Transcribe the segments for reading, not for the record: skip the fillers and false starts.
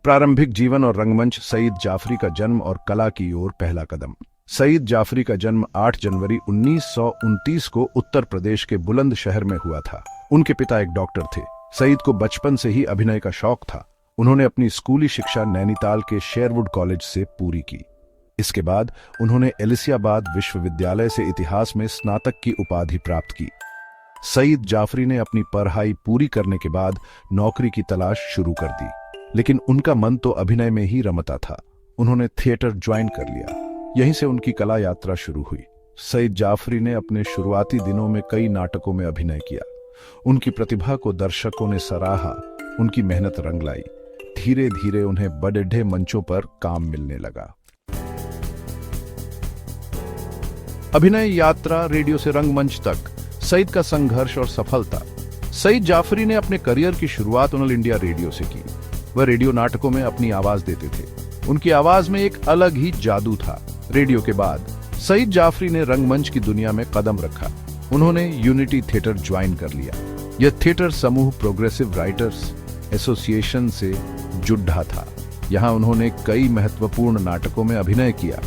प्रारंभिक जीवन और रंगमंच। सईद जाफरी का जन्म और कला की ओर पहला कदम। सईद जाफरी का जन्म 8 जनवरी 1929 को उत्तर प्रदेश के बुलंदशहर में हुआ था। उनके पिता एक डॉक्टर थे। सईद को बचपन से ही अभिनय का शौक था। उन्होंने अपनी स्कूली शिक्षा नैनीताल के शेरवुड कॉलेज से पूरी की। इसके बाद उन्होंने एलिसियाबाद विश्वविद्यालय से इतिहास में स्नातक की उपाधि प्राप्त की। सईद जाफरी ने अपनी पढ़ाई पूरी करने के बाद नौकरी की तलाश शुरू कर दी, लेकिन उनका मन तो अभिनय में ही रमता था। उन्होंने थिएटर ज्वाइन कर लिया। यहीं से उनकी कला यात्रा शुरू हुई। सईद जाफरी ने अपने शुरुआती दिनों में कई नाटकों में अभिनय किया। उनकी प्रतिभा को दर्शकों ने सराहा। उनकी मेहनत रंग लाई। धीरे धीरे उन्हें बड़े मंचों पर काम मिलने लगा। अभिनय यात्रा, रेडियो से रंगमंच तक, सईद का संघर्ष और सफलता। सईद जाफरी ने अपने करियर की शुरुआत ऑल इंडिया रेडियो से की। वह रेडियो नाटकों में अपनी आवाज देते थे। उनकी आवाज में एक अलग ही जादू था। रेडियो के बाद सईद जाफरी ने रंगमंच की दुनिया में कदम रखा। उन्होंने यूनिटी थिएटर ज्वाइन कर लिया। यह थिएटर समूह प्रोग्रेसिव राइटर्स एसोसिएशन से जुड़ा था। यहां उन्होंने कई महत्वपूर्ण नाटकों में अभिनय किया।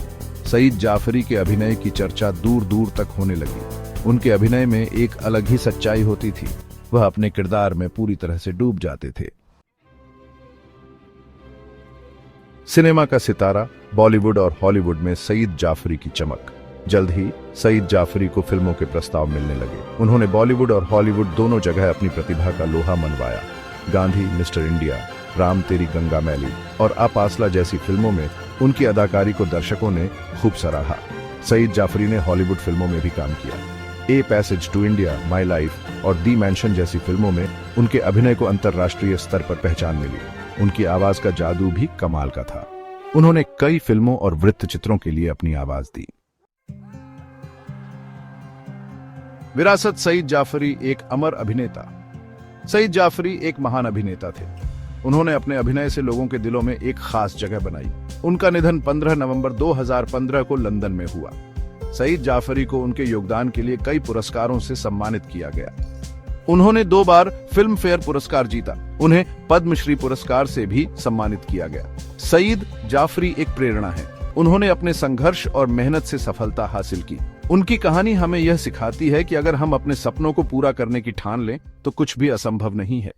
सईद जाफरी के अभिनय की चर्चा दूर दूर तक होने लगी। उनके अभिनय में एक अलग ही सच्चाई होती थी। वह अपने किरदार में पूरी तरह से डूब जाते थे। सिनेमा का सितारा, बॉलीवुड और हॉलीवुड में सईद जाफरी की चमक। जल्द ही सईद जाफरी को फिल्मों के प्रस्ताव मिलने लगे। उन्होंने बॉलीवुड और हॉलीवुड दोनों जगह अपनी प्रतिभा का लोहा मनवाया। गांधी, मिस्टर इंडिया, राम तेरी गंगा मैली और आपासला जैसी फिल्मों में उनकी अदाकारी को दर्शकों ने खूब सराहा। सईद जाफरी ने हॉलीवुड फिल्मों में भी काम किया। A passage to India, my life और दी मैंशन जैसी फिल्मों में उनके अभिनय को अंतर्राष्ट्रीय स्तर पर पहचान मिली। उनकी आवाज का जादू भी कमाल का था। उन्होंने कई फिल्मों और वृत्तचित्रों के लिए अपनी आवाज दी। विरासत। सईद जाफरी एक अमर अभिनेता। सईद जाफरी एक महान अभिनेता थे। उन्होंने अपने अभिनय से लोगों के दिलों में एक खास जगह बनाई। उनका निधन 15 नवंबर 2015 को लंदन में हुआ। सईद जाफरी को उनके योगदान के लिए कई पुरस्कारों से सम्मानित किया गया। उन्होंने 2 बार फिल्म फेयर पुरस्कार जीता। उन्हें पद्मश्री पुरस्कार से भी सम्मानित किया गया। सईद जाफरी एक प्रेरणा है। उन्होंने अपने संघर्ष और मेहनत से सफलता हासिल की। उनकी कहानी हमें यह सिखाती है कि अगर हम अपने सपनों को पूरा करने की ठान लें तो कुछ भी असंभव नहीं है।